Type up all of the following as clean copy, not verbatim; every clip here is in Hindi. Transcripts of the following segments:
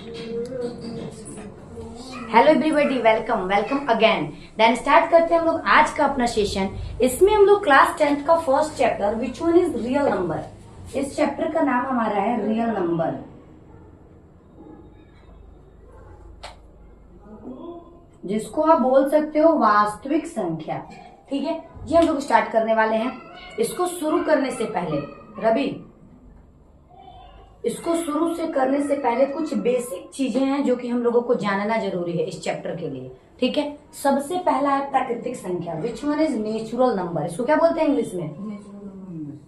Hello everybody, welcome welcome again. Then start करते हैं हम लोग आज का अपना सेशन। इसमें हम लोग क्लास 10th का first chapter which one is real number. इस चैप्टर का नाम हमारा है रियल नंबर। जिसको आप बोल सकते हो वास्तविक संख्या। ठीक है, ये हम लोग स्टार्ट करने वाले हैं। इसको शुरू करने से पहले रवि, इसको शुरू से करने से पहले कुछ बेसिक चीजें हैं जो कि हम लोगों को जानना जरूरी है इस चैप्टर के लिए। ठीक है, सबसे पहला है प्राकृतिक संख्या which one is natural number. इसको क्या बोलते हैं इंग्लिश में?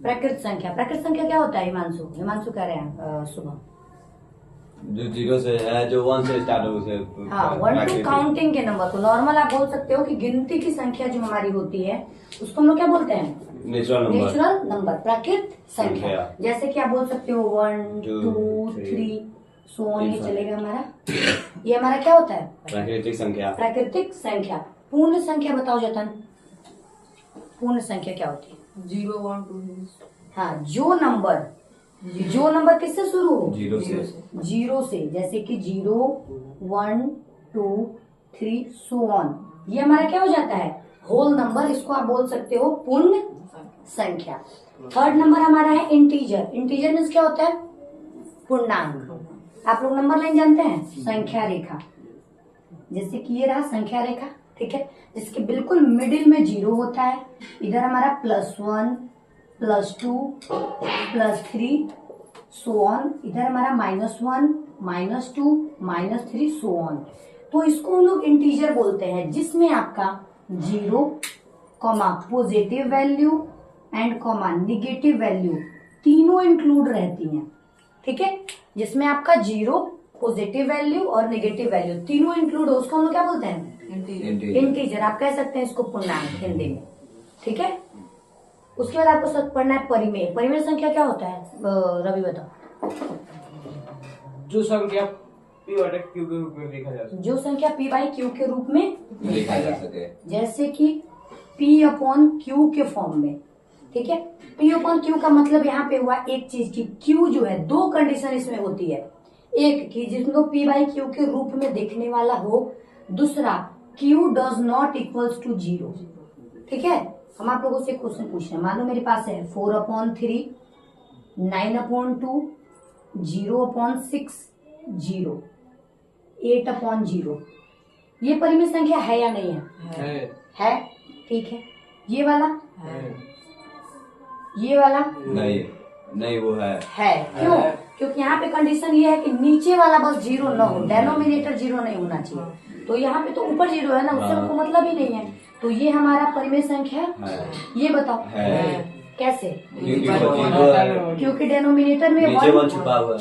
प्राकृतिक संख्या। प्राकृतिक संख्या क्या होता है? हिमांशु हिमांशु कह रहे हैं सुबह। जो 0 से है, जो 1 से स्टार्ट हो उसे हाँ, 1 टू काउंटिंग के नंबर को नॉर्मल आप बोल सकते हो कि गिनती की संख्या जो हमारी होती है उसको हम लोग क्या बोलते हैं? नेचुरल नंबर, प्राकृतिक संख्या। जैसे कि आप बोल सकते हो 1 2 3 सो ऑन, ये चलेगा हमारा। ये हमारा क्या होता है? प्राकृतिक संख्या। प्राकृतिक संख्या। पूर्ण संख्या बताओ जतन, पूर्ण संख्या क्या होती है? 0 1 2। हाँ, जो नंबर किससे शुरू हो? 0 से। जैसे कि 0 1 2 3 सो ऑन, ये हमारा क्या हो जाता है? Whole number. इसको आप बोल सकते हो पूर्ण संख्या। थर्ड नंबर हमारा है इंटीजर। इंटीजर मीन्स क्या होता है? पूर्णांक। आप लोग नंबर लाइन जानते हैं? संख्या रेखा। जैसे कि ये रहा संख्या रेखा, ठीक है, जिसके बिल्कुल मिडिल में 0 होता है। इधर हमारा +1 +2 +3 सो ऑन। इधर हमारा -1 -2 -3 सो ऑन। तो इसको हम लोग इंटीजर बोलते हैं, जिसमें आपका 0, positive value and negative value तीनों इंक्लूड रहती हैं। ठीक है, जिसमें आपका 0, पॉजिटिव वैल्यू और नेगेटिव वैल्यू तीनों इंक्लूड हो, उसको हम लोग क्या बोलते हैं? इंटीजर। आप कह सकते हैं इसको पूर्णांक हिंदी में। ठीक है, उसके बाद आपको सब पढ़ना है परिमेय। परिमेय संख्या क्या होता है रवि बताओ? जो संख्या p/q के रूप में लिखा जा सके। जो संख्या p/q के रूप में लिखा जा सके। जैसे कि p/q के फॉर्म में। ठीक है, p/q का मतलब यहाँ पे हुआ एक चीज की q जो है, दो कंडीशन इसमें होती है। एक कि जिसको p/q के रूप में देखने वाला हो, दूसरा q does not equals to 0। ठीक है, हम आप लोगों से क्वेश्चन पूछ रहे हैं। मान लो मेरे पास है 4/3 9/2 0/6 0 8/0। ये परिमेय संख्या है या नहीं है? है। ठीक है, ये वाला ये वाला नहीं वो है। क्यों? क्योंकि यहाँ पे कंडीशन ये है कि नीचे वाला बस 0 न हो, डेनोमिनेटर 0 नहीं होना चाहिए। तो यहाँ पे तो ऊपर 0 है ना, उससे हमको मतलब ही नहीं है। तो ये हमारा परिमेय संख्या है। ये बताओ कैसे? क्योंकि डेनोमिनेटर में 1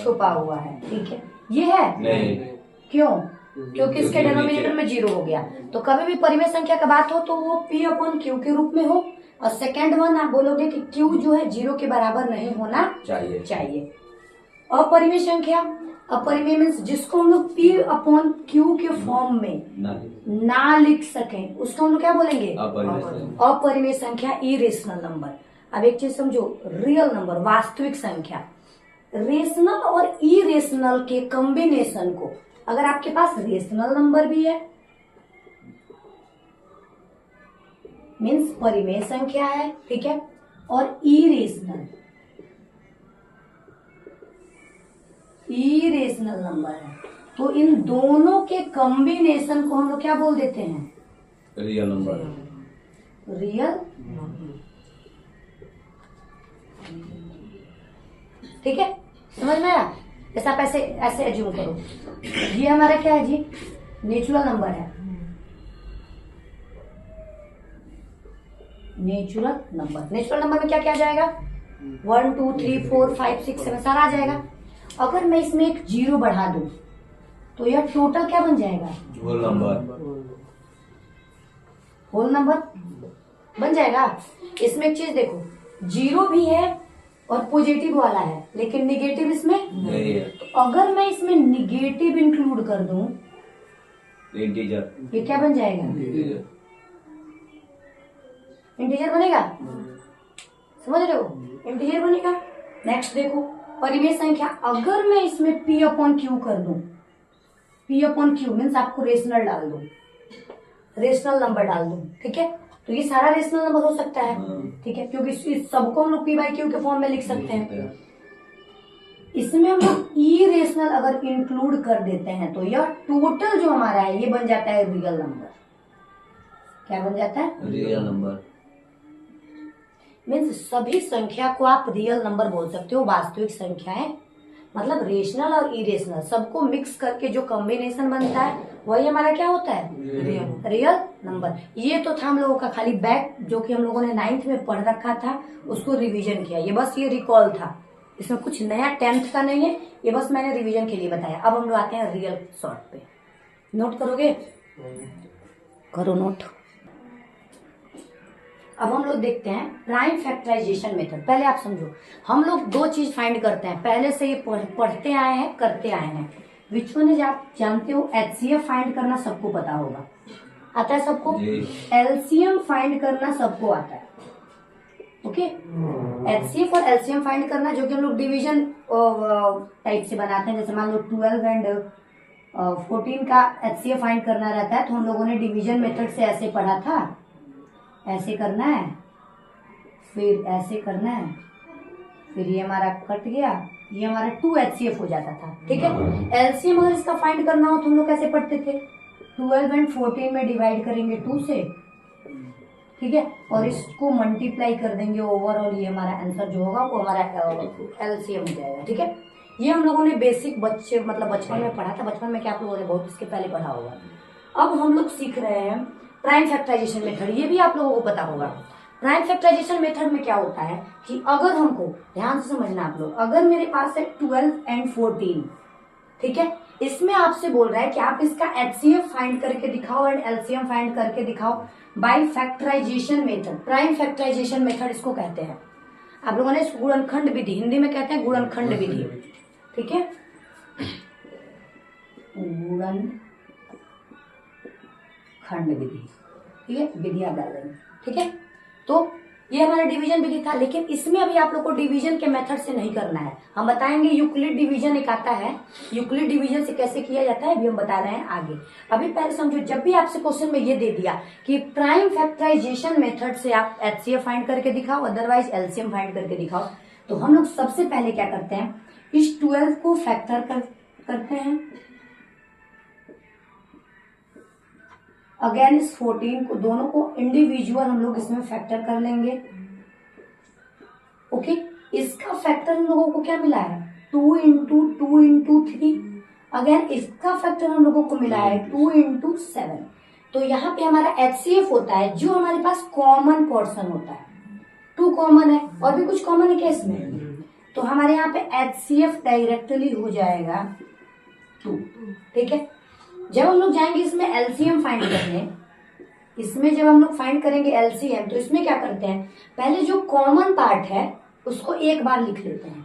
छुपा हुआ है। ठीक है, ये है नहीं। क्यों? क्योंकि इसके डेनोमिनेटर में 0 हो गया। तो कभी भी परिमेय संख्या का बात हो तो वो p/q के रूप में हो। और सेकंड वन आप बोलोगे कि q जो है 0 के बराबर नहीं होना चाहिए। अपरिमेय संख्या, अपरिमेय मीन्स जिसको हम लोग p/q के फॉर्म में ना लिख सकें, उसको हम लोग क्या बोलेंगे? अपरिमेय संख्या, इरेशनल नंबर। अब एक चीज समझो, रियल नंबर वास्तविक संख्या, रेशनल और इरेशनल के कॉम्बिनेशन को, अगर आपके पास रेशनल नंबर भी है मीन्स परिमेय संख्या है, ठीक है, और इरेशनल नंबर है, तो इन दोनों के कॉम्बिनेशन को हम लोग क्या बोल देते हैं? Real number. रियल। ठीक है, समझ में आया? जैसे आप ऐसे एज्यूम करो, ये हमारा क्या है जी? नेचुरल नंबर है। नेचुरल नंबर में क्या क्या जाएगा? 1 2 3 4 5 6 7 सारा आ जाएगा। अगर मैं इसमें एक 0 बढ़ा दूं तो यह टोटल क्या बन जाएगा? होल नंबर बन जाएगा। इसमें एक चीज देखो, 0 भी है और पॉजिटिव वाला है, लेकिन निगेटिव इसमें नहीं है। तो अगर मैं इसमें निगेटिव इंक्लूड कर दूं, इंटीजर, ये क्या बन जाएगा? इंटीजर बनेगा। समझ रहे हो? इंटीजर बनेगा। नेक्स्ट देखो, परिमेय संख्या, अगर मैं इसमें p/q कर दूं P/Q मीन्स आपको रेशनल डाल दो, रेशनल नंबर डाल दो, ठीक है। तो ये सारा रेशनल नंबर हो सकता है, ठीक है, क्योंकि इस सबको हम लोग P/Q के फॉर्म में लिख सकते हैं। इसमें हम लोग ई रेशनल अगर इंक्लूड कर देते हैं तो यह टोटल जो हमारा है ये बन जाता है रियल नंबर। क्या बन जाता है? Real number. मीन्स सभी संख्या को आप रियल नंबर बोल सकते हो, वास्तविक संख्या है, मतलब रेशनल और इरेशनल सबको मिक्स करके जो कॉम्बिनेशन बनता है वही हमारा क्या होता है? Real number. ये तो था हम लोगों का खाली बैक, जो कि हम लोगों ने 9th में पढ़ रखा था, उसको रिवीजन किया। ये बस ये रिकॉल था, इसमें कुछ नया 10th का नहीं है, ये बस मैंने रिवीजन के लिए बताया। अब हम लोग आते हैं रियल शॉर्ट पे। नोट करोगे? करो नोट। अब हम लोग देखते हैं प्राइम फैक्टराइजेशन मेथड। पहले आप समझो, हम लोग दो चीज फाइंड करते हैं, पहले से ये पढ़ते आए हैं, करते आए हैं। विच वन इज, आप जानते हो HCF फाइंड करना सबको पता होगा, आता है सबको। LCM फाइंड करना सबको आता है, ओके। HCF और LCM फाइंड करना जो कि हम लोग डिवीजन टाइप से बनाते हैं, जैसे मान लो 12 एंड 14 का HCF फाइंड करना रहता है, तो हम लोगों ने डिवीजन मेथड से ऐसे पढ़ा था, ऐसे करना है, फिर ऐसे करना है, फिर ये हमारा कट गया, ये हमारा 2 HCF हो जाता था, ठीक है। LCM अगर इसका फाइंड करना हो तो हम लोग कैसे पढ़ते थे? 12 एंड 14 में डिवाइड करेंगे 2 से, ठीक है, और इसको मल्टीप्लाई कर देंगे ओवरऑल, ये हमारा आंसर जो होगा वो हमारा LCM हो जाएगा, ठीक है। ये हम लोगों ने बेसिक बचपन में पढ़ा था। बचपन में क्या आप लोगों ने बहुत इसके पहले पढ़ा होगा। अब हम लोग सीख रहे हैं प्राइम फैक्टराइजेशन मेथड, ये भी आप लोगों को पता होगा। प्राइम फैक्टराइजेशन मेथड में क्या होता है कि अगर हमको, ध्यान से समझना आप लोग, अगर मेरे पास है 12 एंड 14, ठीक है, इसमें आपसे बोल रहा है कि आप इसका HCF फाइंड करके दिखाओ एंड LCM फाइंड करके दिखाओ by factorisation method. Prime factorisation method इसको कहते हैं। आप लोगों ने गुणनखंड विधि, हिंदी में कहते हैं गुणनखंड विधि, ठीक है, गुणनखंड विधि, ठीक है, विधि आप डाल देंगे, ठीक है। तो ये हमारा डिवीजन विधि था, लेकिन इसमें अभी आप लोग को डिवीजन के मेथड से नहीं करना है, हम बताएंगे। यूक्लिड डिवीजन एक आता है, यूक्लिड डिवीजन से कैसे किया जाता है अभी हम बता रहे हैं आगे। अभी पहले समझो, जब भी आपसे क्वेश्चन में ये दे दिया कि प्राइम फैक्टराइजेशन मेथड से आप HCF फाइंड करके दिखाओ, अदरवाइज LCM फाइंड करके दिखाओ, तो हम लोग सबसे पहले क्या करते हैं, इस 12 को फैक्टर करते हैं, अगेन इस 14 को, दोनों को इंडिविजुअल हम लोग इसमें फैक्टर कर लेंगे, ओके। इसका फैक्टर हम लोगों को क्या मिला है? 2 इंटू 2 इंटू 3। अगेन इसका फैक्टर हम लोगों को मिला है 2 इंटू 7। तो यहाँ पे हमारा HCF होता है जो हमारे पास कॉमन पोर्शन होता है। 2 कॉमन है, और भी कुछ कॉमन है क्या इसमें? तो हमारे यहाँ पे HCF डायरेक्टली हो जाएगा 2, ठीक है। जब हम लोग जाएंगे इसमें LCM फाइंड करने, इसमें जब हम लोग फाइंड करेंगे LCM, तो इसमें क्या करते हैं, पहले जो कॉमन पार्ट है उसको एक बार लिख लेते हैं,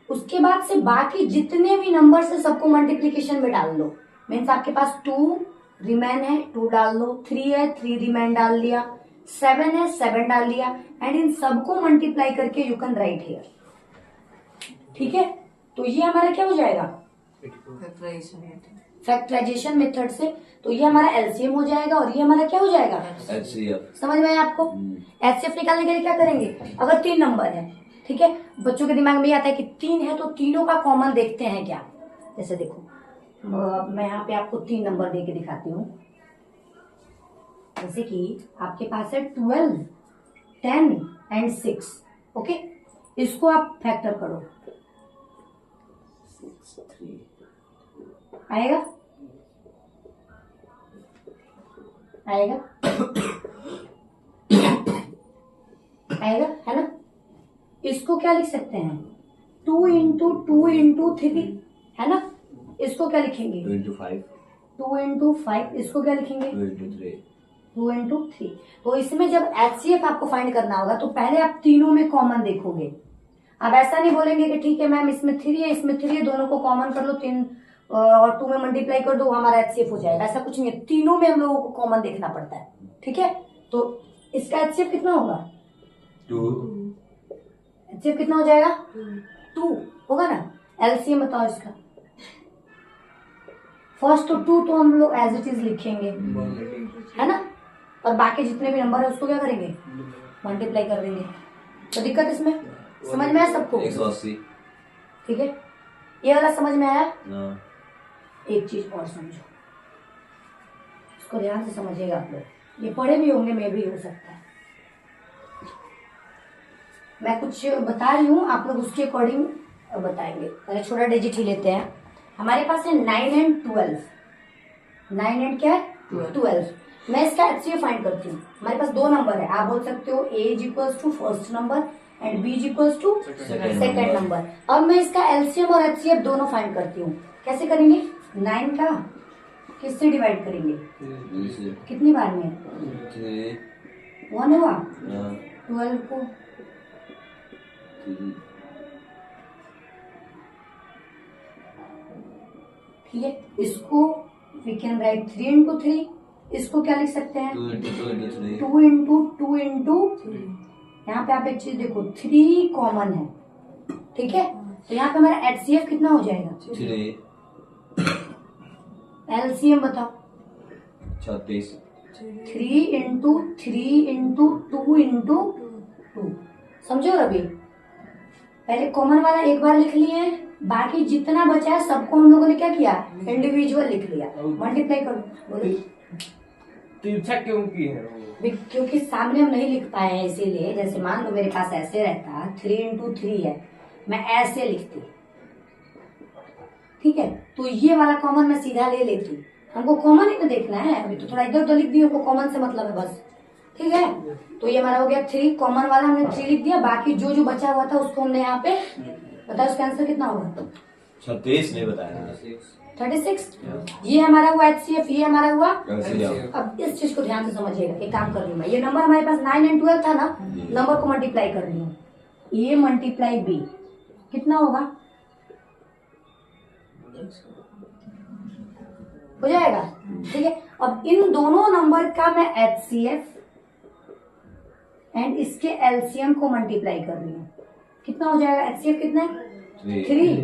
उसके बाद से बाकी जितने भी नंबर से सबको मल्टीप्लीकेशन में डाल लो। मीन्स आपके पास 2 रिमेन है, 2 डाल लो, 3 है, 3 रिमेन डाल लिया, 7 है, 7 डाल लिया, एंड इन सबको मल्टीप्लाई करके यू कैन राइट हियर, ठीक है। तो ये हमारा क्या हो जाएगा? फैक्टराइजेशन मेथड से। तो ये हमारा LCM हो जाएगा और ये हमारा क्या हो जाएगा? HCF। समझ में आया आपको? HCF निकालने के लिए क्या करेंगे, अगर 3 नंबर है, ठीक है, बच्चों के दिमाग में ये आता है कि 3 है तो तीनों का कॉमन देखते हैं क्या। जैसे देखो, मैं यहाँ पे आपको 3 नंबर दे के दिखाती हूँ। जैसे कि आपके पास है 12, 10 एंड 6, ओके। इसको आप फैक्टर करो, 6, 3 आएगा, आएगा, आएगा, है ना। इसको क्या लिख सकते हैं, 2 इंटू 2 इंटू 3, है ना। इसको क्या लिखेंगे, 2 into 5, 2 इंटू 5। इसको क्या लिखेंगे, 2 into 3, 2 इंटू 3। तो इसमें जब HCF आपको फाइंड करना होगा तो पहले आप तीनों में कॉमन देखोगे। अब ऐसा नहीं बोलेंगे कि ठीक है मैम इसमें 3 है, इसमें 3 है, दोनों को कॉमन कर लो, 3 और 2 में मल्टीप्लाई कर दो, हमारा HCF हो जाएगा। ऐसा कुछ नहीं है, तीनों में हम लोगों को कॉमन देखना पड़ता है, ठीक है। तो इसका HCF कितना होगा, 2, HCF कितना हो जाएगा, 2 होगा ना। LCM बताओ इसका, फर्स्ट तो 2 तो हम लोग एज इट इज लिखेंगे, है ना, और बाकी जितने भी नंबर है उसको क्या करेंगे, मल्टीप्लाई कर देंगे। तो दिक्कत इसमें समझ में आया सबको? 180। ठीक है, ये वाला समझ में आया? हाँ। एक चीज और समझो, इसको ध्यान से समझिएगा आप लोग, ये पढ़े भी होंगे, मैं भी हो सकता है, मैं कुछ बता रही हूँ, आप लोग उसके अकॉर्डिंग बताएंगे। पहले छोटा डिजिट ही लेते हैं। हमारे पास है 9 एंड 12। 9 एंड क्या है? 12। मैं इसका HCF फाइंड करती हूँ। हमारे पास 2 नंबर है, आप बोल सकते हो A is equals to first number and B is equals to second number. अब मैं इसका LCM और HCF दोनों फाइंड करती हूँ। कैसे करेंगे? 9 का किससे डिवाइड करेंगे? कितनी बार में? 1 हुआ। 12 को ठीक है, इसको वी कैन राइट 3 इंटू 3। इसको क्या लिख सकते हैं? 2 इंटू 2 इंटू, यहाँ पे आप एक चीज देखो, 3 कॉमन है, ठीक है, तो यहाँ पे हमारा HCF कितना हो जाएगा? 3। LCM बताओ। 36। 3 इंटू 3 इंटू 2 इंटू 2। समझो रवि, पहले कॉमन वाला एक बार लिख लिए, बाकी जितना बचा है सबको हम लोगों ने क्या किया? इंडिविजुअल लिख लिया। मल्टीप्लाई करो, बोलो। तिरछा क्यों की है वो? क्योंकि सामने हम नहीं लिख पाए हैं, इसीलिए। जैसे मान लो मेरे पास ऐसे रहता 3 इंटू 3 है, मैं ऐसे लिखती, ठीक है, तो ये वाला कॉमन मैं सीधा ले लेती। हमको कॉमन ही तो देखना है, अभी तो थोड़ा इधर उधर लिख दी, हमको कॉमन से मतलब है बस, ठीक है। तो ये हमारा हो गया 3, कॉमन वाला हमने 3 लिख दिया, बाकी जो जो बचा हुआ था उसको हमने यहाँ पे, बताओ इसका आंसर कितना होगा? 36 नहीं बताया। 36। ये हमारा हुआ HCF, ये हमारा हुआ। LCM। अब इस चीज को ध्यान से समझिएगा, एक काम कर रही हूँ मैं, ये नंबर हमारे पास 9 एंड 12 था ना, नंबर को मल्टीप्लाई कर रही हूँ, A मल्टीप्लाई B कितना होगा? हो जाएगा, ठीक है। अब इन दोनों नंबर का मैं HCF एंड इसके LCM को मल्टीप्लाई कर रही हूँ, कितना हो जाएगा? HCF कितना है? 3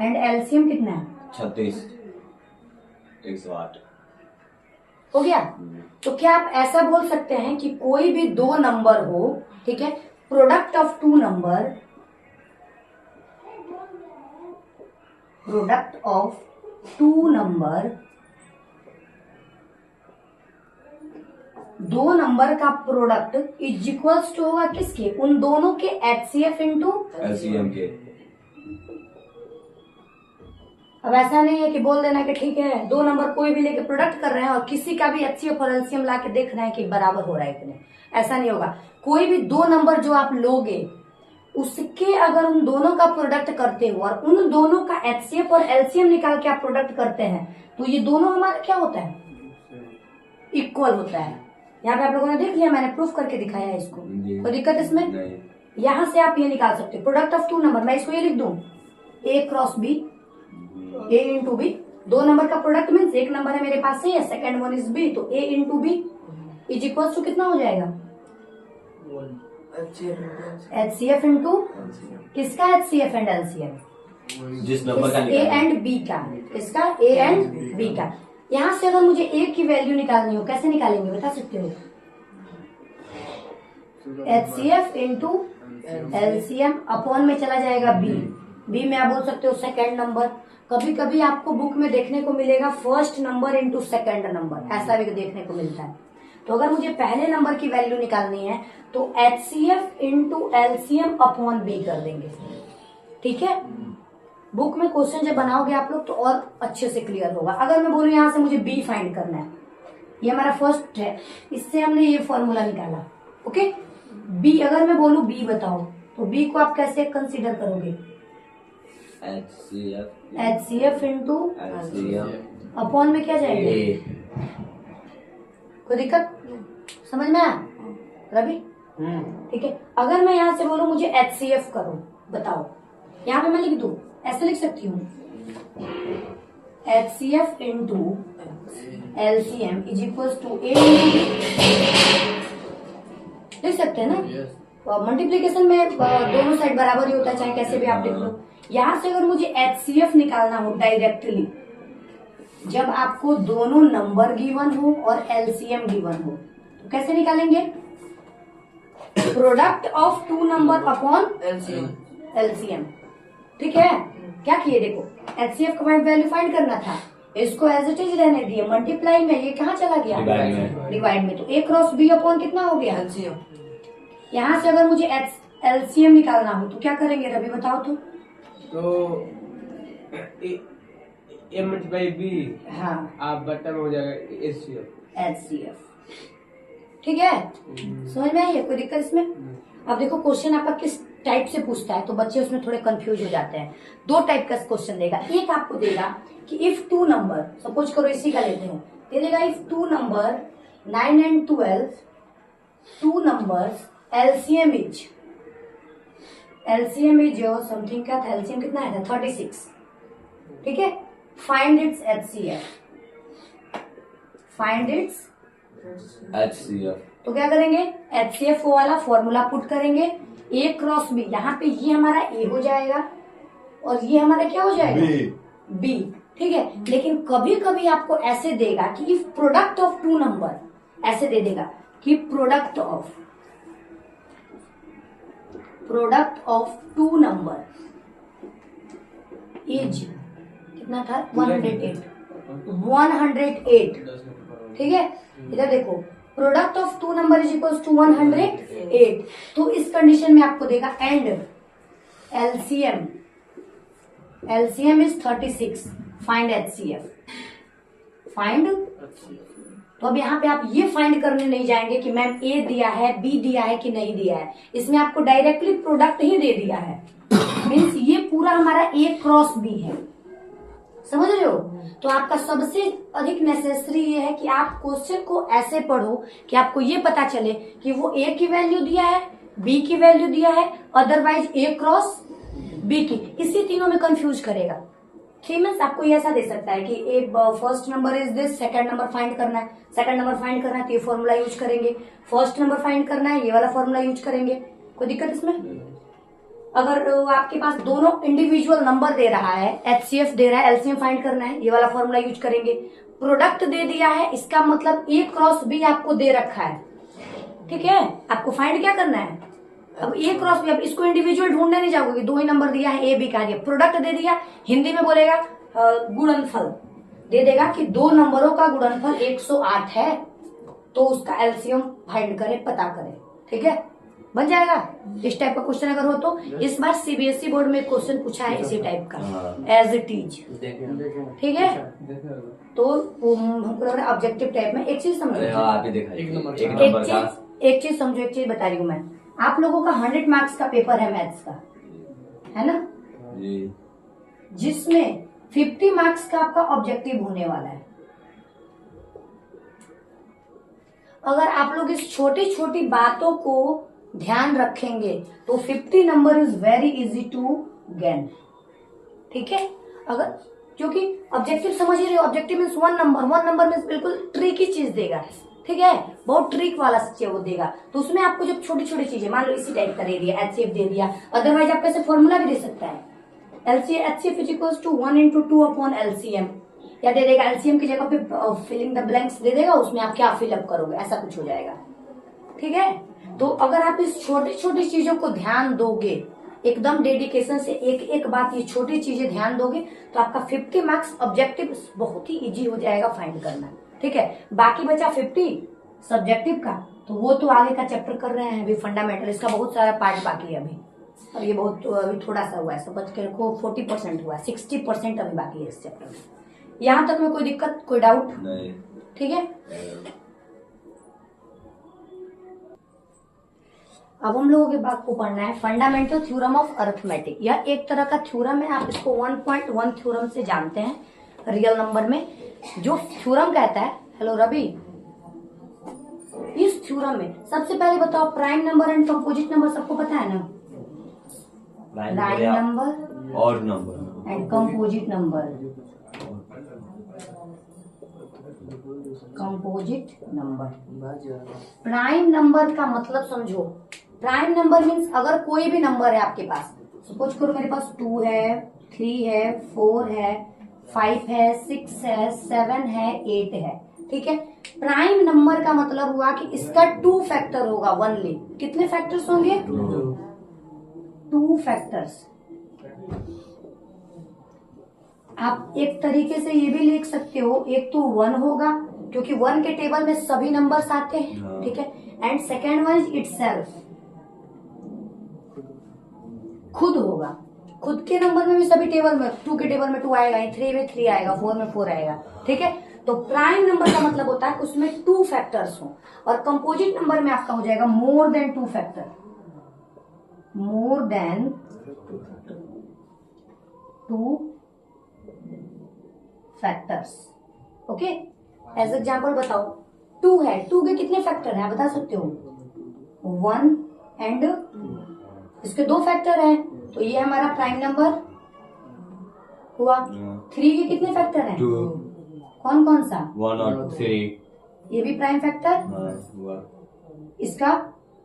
एंड LCM कितना है? 36। 108 हो गया। तो क्या आप ऐसा बोल सकते हैं कि कोई भी 2 नंबर हो, ठीक है, product of 2 number, product of 2 number, 2 number का प्रोडक्ट इज इक्वल्स टू होगा किसके? उन दोनों के HCF इंटू LCM के। अब ऐसा नहीं है कि बोल देना कि ठीक है 2 नंबर कोई भी लेके प्रोडक्ट कर रहे हैं और किसी का भी HCF और LCM ला के देख रहे हैं कि बराबर हो रहा है कि नहीं, ऐसा नहीं होगा। कोई भी 2 नंबर जो आप लोगे उसके अगर उन दोनों का प्रोडक्ट करते हो और उन दोनों का HCF और LCM निकाल के आप प्रोडक्ट करते हैं तो ये दोनों हमारा क्या होता है? इक्वल होता है। यहाँ पे आप लोगों ने देख लिया, मैंने प्रूफ करके दिखाया है इसको, कोई दिक्कत इसमें? यहाँ से आप ये निकाल सकते हो, प्रोडक्ट ऑफ 2 नंबर, मैं इसको ये लिख दूं A cross B, A into B, 2 number का प्रोडक्ट मीन्स एक नंबर है मेरे पास से, सेकंड वन इज B, तो A into B is equal to कितना हो जाएगा? HCF इंटू किसका HCF एंड LCM? जिस नंबर का A एंड B का, इसका A एंड B का। यहाँ से अगर मुझे A की वैल्यू निकालनी हो, कैसे निकालेंगे बता सकते हो? HCF इंटू LCM अपॉन में चला जाएगा B में आप बोल सकते हो सेकंड नंबर। कभी कभी आपको बुक में देखने को मिलेगा first number into second number, ऐसा भी देखने को मिलता है। तो अगर मुझे पहले नंबर की वैल्यू निकालनी है तो HCF into LCM upon B कर देंगे, ठीक है। बुक में क्वेश्चन जब बनाओगे आप लोग तो और अच्छे से क्लियर होगा। अगर मैं बोलूं यहाँ से मुझे B फाइंड करना है, ये हमारा फर्स्ट है, इससे हमने ये फॉर्मूला निकाला, ओके। B अगर मैं बोलूं B बताओ, तो B को आप कैसे कंसीडर करोगे? HCF इंटू अपॉन में क्या जाएगा? कोई दिक्कत समझ में आया रवि? ठीक है। अगर मैं यहाँ से बोलूं मुझे HCF करो, बताओ, यहाँ पे मैं लिख दूं, ऐसे लिख सकती हूँ HCF into LCM is equal to A लिख सकते हैं ना। मल्टीप्लीकेशन में दोनों साइड बराबर ही होता है, चाहे कैसे भी आप लिख लो। यहाँ से अगर मुझे HCF निकालना हो डायरेक्टली, जब आपको दोनों नंबर गिवन हो और एलसीएम गिवन हो। तो कैसे निकालेंगे? Product of two number upon LCM. ठीक है, क्या किए देखो, एचसीएफ का वैल्यू फाइंड करना था, इसको एज इट इज रहने दिए, मल्टीप्लाई में ये कहाँ चला गया? डिवाइड में। तो ए क्रॉस बी अपॉन कितना हो गया? एलसीएम। यहाँ से अगर मुझे एलसीएम निकालना हो तो क्या करेंगे रवि बताओ तो ए मल्टीप्लाई बी, हाँ आप बट्टा में हो जाएगा एचसीएफ। ठीक है, समझ में आई है? कोई दिक्कत इसमें? अब देखो क्वेश्चन आपका किस टाइप से पूछता है, तो बच्चे उसमें थोड़े कंफ्यूज हो जाते हैं। दो टाइप का क्वेश्चन देगा। एक आपको देगा कि इफ टू नंबर, सपोज करो इसी का लेते हैं, दे देगा if two number 9 and 12, two numbers LCM is something का था, एलसीएम कितना है? 36। ठीक है, find its HCF, find its HCF। तो क्या करेंगे? एचसीएफ वाला फॉर्मूला पुट करेंगे, ए क्रॉस बी। यहाँ पे ये हमारा ए हो जाएगा और ये हमारा क्या हो जाएगा? बी। ठीक है, लेकिन कभी कभी आपको ऐसे देगा कि if product of two number, ऐसे दे देगा कि product of two number is कितना था? 108। ठीक है, इधर देखो, product of two number is equal to 108। तो इस कंडीशन में आपको देगा and LCM is 36, find HCF, find. तो अब यहाँ पे आप ये फाइंड करने नहीं जाएंगे कि मैम ए दिया है, बी दिया है कि नहीं दिया है, इसमें आपको डायरेक्टली प्रोडक्ट ही दे दिया है। मीन्स ये पूरा हमारा ए क्रॉस बी है, समझ रहे हो? तो आपका सबसे अधिक नेसेसरी ये है कि आप क्वेश्चन को ऐसे पढ़ो कि आपको ये पता चले कि वो ए की वैल्यू दिया है, बी की वैल्यू दिया है, अदरवाइज ए क्रॉस बी की, इसी तीनों में कंफ्यूज करेगा। ठीक, मीन्स आपको ये ऐसा दे सकता है कि a first number is this, second number find करना है, सेकंड नंबर फाइंड करना है तो ये फॉर्मूला यूज करेंगे, फर्स्ट नंबर फाइंड करना है ये वाला फॉर्मूला यूज करेंगे। कोई दिक्कत इसमें? अगर आपके पास दोनों इंडिविजुअल नंबर दे रहा है, एचसीएफ दे रहा है, एलसीएम फाइंड करना है, ये वाला फॉर्मूला यूज करेंगे। प्रोडक्ट दे दिया है, इसका मतलब ए क्रॉस बी आपको दे रखा है। ठीक है, आपको फाइंड क्या करना है? अब ए क्रॉस बी, अब इसको इंडिविजुअल ढूंढने नहीं जाओगे, दो ही नंबर दिया है, ए बी का दिया, प्रोडक्ट दे दिया, हिंदी में बोलेगा गुणनफल दे देगा कि दो नंबरों का गुणनफल 108 है, तो उसका एलसीएम फाइंड करे, पता करे। ठीक है, बन जाएगा। इस टाइप का क्वेश्चन अगर हो तो इस बार सीबीएसई बोर्ड में क्वेश्चन पूछा है इसी टाइप का, एज इट इज। ठीक है, तो हमको लग रहा है ऑब्जेक्टिव टाइप में। एक चीज समझो, एक चीज समझो, एक चीज बता रही हूँ मैं, आप लोगों का 100 मार्क्स का पेपर है मैथ्स का, है ना? जिसमें 50 मार्क्स का आपका ऑब्जेक्टिव होने वाला है। अगर आप लोग इस छोटी छोटी बातों को ध्यान रखेंगे तो 50 number is very easy to gain. ठीक है, अगर क्योंकि ऑब्जेक्टिव समझ ही रहे हो, objective means one number means बिल्कुल ट्रिकी चीज देगा। ठीक है, बहुत ट्रिक वाला वो देगा, तो उसमें आपको जब छोटी छोटी चीजें, मान लो इसी टाइप का दे दिया, एचसीएफ दे दिया, अदरवाइज आप कैसे फॉर्मूला भी दे सकता है, HCF is equal to 1 into 2 upon LCM, या दे देगा एलसीएम की जगह पे फिलिंग द ब्लैंक्स दे देगा, उसमें आप क्या फिलअप करोगे, ऐसा कुछ हो जाएगा। ठीक है, तो अगर आप इस छोटी छोटी चीजों को ध्यान दोगे, एकदम डेडिकेशन से एक एक बात, ये छोटी चीजें ध्यान दोगे, तो आपका 50 मार्क्स ऑब्जेक्टिव बहुत ही इजी हो जाएगा फाइंड करना। ठीक है, बाकी बचा 50 सब्जेक्टिव का, तो वो तो आगे का चैप्टर कर रहे हैं अभी, फंडामेंटल, इसका बहुत सारा पार्ट बाकी है अभी, और ये बहुत अभी थोड़ा सा हुआ है, समझ के रखो 40% हुआ है, 60% अभी बाकी है इस चैप्टर में। यहाँ तक में कोई दिक्कत, कोई डाउट नहीं? ठीक है, अब हम लोगों के बात को पढ़ना है फंडामेंटल थ्योरम ऑफ अरिथमेटिक। यह एक तरह का थ्योरम है, आप इसको 1.1 थ्योरम से जानते हैं रियल नंबर में। जो थ्योरम कहता है, हेलो रवि, इस थ्योरम में सबसे पहले बताओ prime number and composite number सबको पता है ना? प्राइम नंबर और number and composite number, composite number. Prime number का मतलब समझो, प्राइम नंबर मीन्स अगर कोई भी नंबर है आपके पास, सपोज करो मेरे पास 2 है, 3 है, 4 है, 5 है, 6 है, 7 है, 8 है। ठीक है, प्राइम नंबर का मतलब हुआ कि इसका 2 फैक्टर होगा ओनली। कितने फैक्टर्स होंगे? 2 फैक्टर्स। आप एक तरीके से ये भी लिख सकते हो, एक तो 1 होगा क्योंकि 1 के टेबल में सभी नंबर्स आते हैं। ठीक है, एंड सेकेंड वन इटसेल्फ, खुद होगा। खुद के नंबर में भी सभी टेबल में 2 के टेबल में 2 आएगा, 3 में 3 आएगा, 4 में 4 आएगा। ठीक है, तो प्राइम नंबर का मतलब होता है कि उसमें 2 फैक्टर्स हो, और कंपोजिट नंबर में आपका हो जाएगा more than 2 factor, more than 2 factors. Okay, as example बताओ, 2 है, 2 के कितने फैक्टर है बता सकते हो? 1 एंड इसके 2 फैक्टर हैं, तो ये हमारा प्राइम नंबर हुआ। 3 के कितने फैक्टर हैं? 2, कौन कौन सा? 1 और 3। ये भी प्राइम फैक्टर। हुआ इसका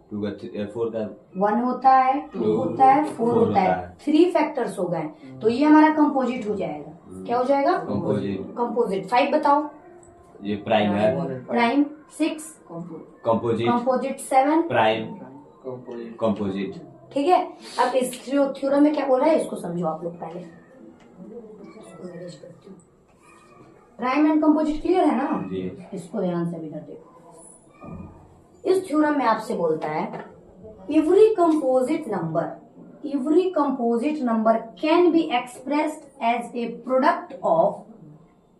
2 का 4 का 1 होता है, 2 होता है, 4 होता है, 3 फैक्टर्स हो गए, तो ये हमारा कंपोजिट हो जाएगा। क्या हो जाएगा? कंपोजिट। कंपोजिट। 5 बताओ। ये प्राइम है। Prime. 6 composite. Composite. 7 prime composite. ठीक है, अब इस थ्योरम में क्या बोल रहा है इसको समझो आप लोग पहले। प्राइम एंड कंपोजिट क्लियर है ना? जी। इसको ध्यान से इधर देखो। इस थ्योरम में आपसे बोलता है every composite number can be expressed as a product of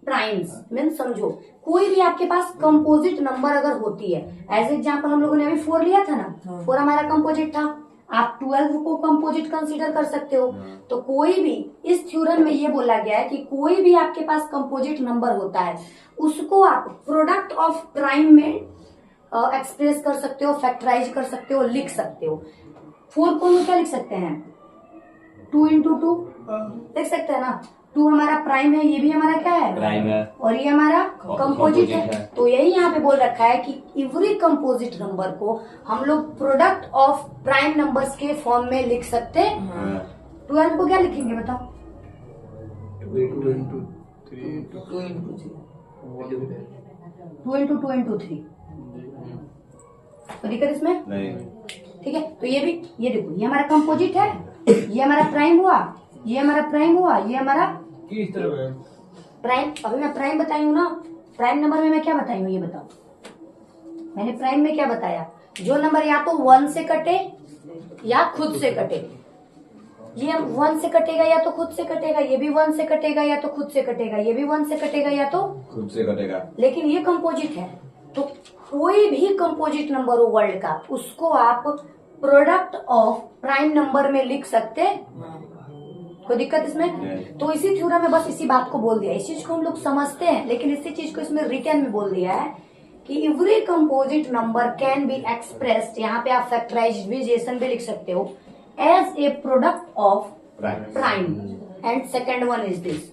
primes. Means समझो, कोई भी आपके पास कंपोजिट नंबर अगर होती है, एज एग्जाम्पल हम लोगों ने अभी 4 लिया था ना, 4 हमारा कंपोजिट था। आप 12 को कंपोजिट कंसीडर कर सकते हो। तो कोई भी, इस थ्योरम में ये बोला गया है कि कोई भी आपके पास कंपोजिट नंबर होता है उसको आप प्रोडक्ट ऑफ प्राइम में एक्सप्रेस कर सकते हो, फैक्टराइज कर सकते हो, लिख सकते हो। 4 को हम क्या लिख सकते हैं? 2 into 2 लिख सकते हैं ना। 2 हमारा प्राइम है, ये भी हमारा क्या है? प्राइम है, और ये हमारा कंपोजिट है। है। तो यही यहाँ पे बोल रखा है कि एवरी कंपोजिट नंबर को हम लोग प्रोडक्ट ऑफ प्राइम नंबर्स के फॉर्म में लिख सकते हैं। 12 को क्या लिखेंगे बताओ? 2 into 2 into 3। तो दिक्कत इसमें नहीं। ठीक है, तो ये भी, ये देखो, ये हमारा कंपोजिट है, ये हमारा प्राइम हुआ, ये हमारा प्राइम हुआ, ये हमारा किस तरह है? प्राइम। अभी मैं प्राइम बताई हूँ ना, प्राइम नंबर में मैं क्या बताई हूँ ये बताओ? मैंने प्राइम में क्या बताया? जो नंबर या तो 1 से कटे या खुद से कटे। ये 1 से कटेगा या तो खुद से कटेगा, ये भी 1 से कटेगा या तो खुद से कटेगा, ये भी 1 से कटेगा या तो खुद से कटेगा। लेकिन ये कंपोजिट है, तो कोई भी कंपोजिट नंबर हो वर्ल्ड का, उसको आप प्रोडक्ट ऑफ प्राइम नंबर में लिख सकते। कोई दिक्कत इसमें? तो इसी थ्योरम में बस इसी बात को बोल दिया। इस चीज को हम लोग समझते हैं, लेकिन इसी चीज को इसमें रिटन में बोल दिया है कि every composite number can be expressed, यहाँ पे आप फैक्टराइजेशन भी लिख सकते हो, as a product of prime. And second one is this,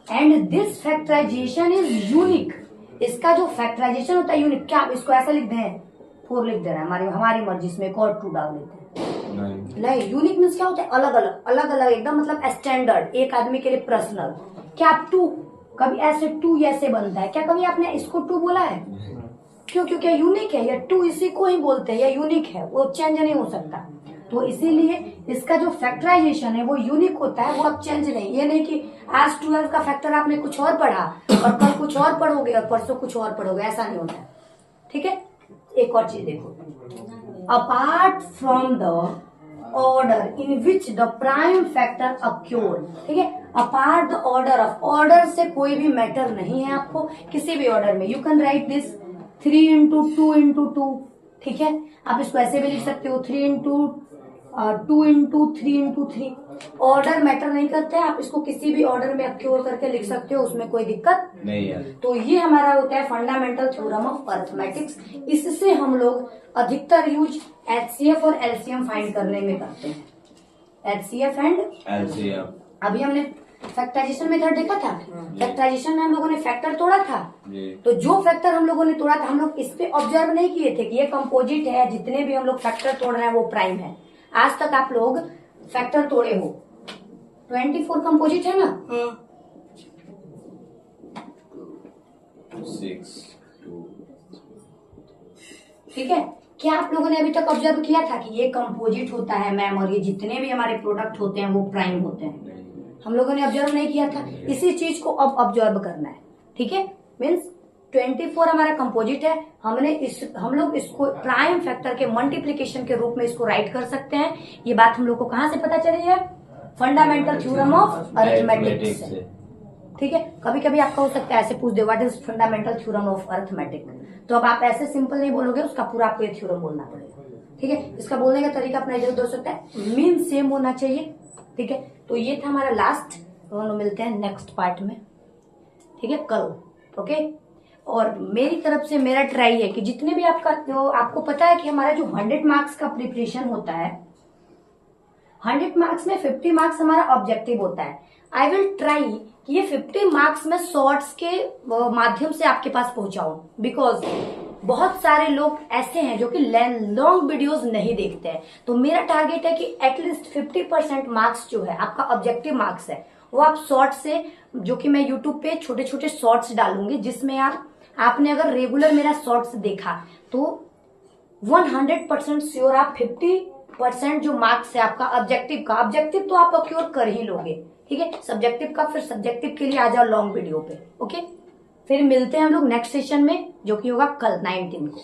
and this factorisation is unique. इसका जो फैक्टराइजेशन होता है यूनिक। क्या आप इसको ऐसा लिख दें? 4 लिख दे रहे हैं, हमारी मर्जी, इसमें एक और 2 डाल देते हैं। नहीं, यूनिक मीन्स क्या होता है? अलग अलग एकदम, मतलब स्टैंडर्ड, एक आदमी के लिए पर्सनल। क्या आप 2 कभी ऐसे 2 ऐसे बनता है? क्या कभी आपने इसको 2 बोला है? क्यों? क्योंकि यूनिक है, या 2 इसी को ही बोलते हैं, या यूनिक है, वो चेंज नहीं हो सकता। तो इसीलिए इसका जो फैक्टराइजेशन है वो यूनिक होता है, वो अब चेंज नहीं। ये नहीं कि आज 12 का फैक्टर आपने कुछ और पढ़ा और कल कुछ और पढ़ोगे और परसों कुछ और पढ़ोगे, ऐसा नहीं होता है। ठीक है, एक और चीज देखो, apart from the order in which the prime factor acquire. ठीक है, apart the order of, order से कोई भी मैटर नहीं है आपको, किसी भी ऑर्डर में। You can write this 3 into 2 into 2। ठीक है, आप इसको ऐसे भी लिख सकते हो 3 into 2 into 3 into 3। Order matter नहीं करते, आप इसको किसी भी ऑर्डर में अक्योर करके लिख सकते हो, उसमें कोई दिक्कत नहीं है। तो ये हमारा होता है फंडामेंटल थ्योरम ऑफ अरिथमेटिक्स। इससे हम लोग अधिकतर यूज एचसीएफ और एलसीएम फाइंड करने में करते हैं। HCF and LCM. अभी हमने फैक्टराइजेशन मेथड देखा था। फैक्टराइजेशन में हम लोगों ने फैक्टर तोड़ा था, तो जो फैक्टर हम लोगों ने तोड़ा था, हम लोग इस पे ऑब्जर्व नहीं किए थे कि ये कंपोजिट है, जितने भी हम लोग फैक्टर तोड़ रहे हैं वो प्राइम है। आज तक आप लोग फैक्टर तोड़े हो, 24 कंपोजिट है ना, 6 2 ठीक है। क्या आप लोगों ने अभी तक ऑब्जर्व किया था कि ये कंपोजिट होता है मैम, और ये जितने भी हमारे प्रोडक्ट होते हैं वो प्राइम होते हैं? हम लोगों ने ऑब्जर्व नहीं किया था। इसी चीज को अब ऑब्जर्व करना है। ठीक है, मीन्स 24 हमारा कंपोजिट है। हम लोग इसको प्राइम फैक्टर के मल्टीप्लीकेशन के रूप में इसको राइट कर सकते हैं। ये बात हम लोग को कहां से पता चली है? फंडामेंटल थ्योरम ऑफ अरिथमेटिक से। ठीक है, कभी कभी आपका हो सकता है ऐसे पूछ दे what is fundamental theorem of arithmetic, तो अब आप ऐसे सिंपल नहीं बोलोगे, उसका पूरा आपको ये थ्योरम बोलना पड़ेगा। ठीक है, इसका बोलने का तरीका अपना इधर उधर हो सकता है, मीन सेम होना चाहिए। ठीक है, तो ये था हमारा लास्ट। दोनों मिलते हैं नेक्स्ट पार्ट में। ठीक है, कल। ओके, और मेरी तरफ से मेरा ट्राई है कि जितने भी आपको पता है कि हमारा जो 100 मार्क्स का प्रिपरेशन होता है, 100 मार्क्स में 50 मार्क्स हमारा ऑब्जेक्टिव होता है। आई विल ट्राई कि ये 50 मार्क्स में शॉर्ट्स के माध्यम से आपके पास पहुंचाऊं, बिकॉज बहुत सारे लोग ऐसे हैं जो कि लॉन्ग वीडियोस नहीं देखते हैं। तो मेरा टारगेट है कि एटलीस्ट 50% मार्क्स जो है आपका ऑब्जेक्टिव मार्क्स है, वो आप शॉर्ट से, जो कि मैं यूट्यूब पे छोटे छोटे शॉर्ट्स डालूंगी, जिसमें आपने अगर रेगुलर मेरा शॉर्ट्स देखा तो 100% श्योर आप 50% जो मार्क्स है आपका ऑब्जेक्टिव का, ऑब्जेक्टिव तो आप अक्योर कर ही लोगे। ठीक है, सब्जेक्टिव का फिर सब्जेक्टिव के लिए आ जाओ लॉन्ग वीडियो पे। ओके, फिर मिलते हैं हम लोग नेक्स्ट सेशन में, जो कि होगा कल 19 को।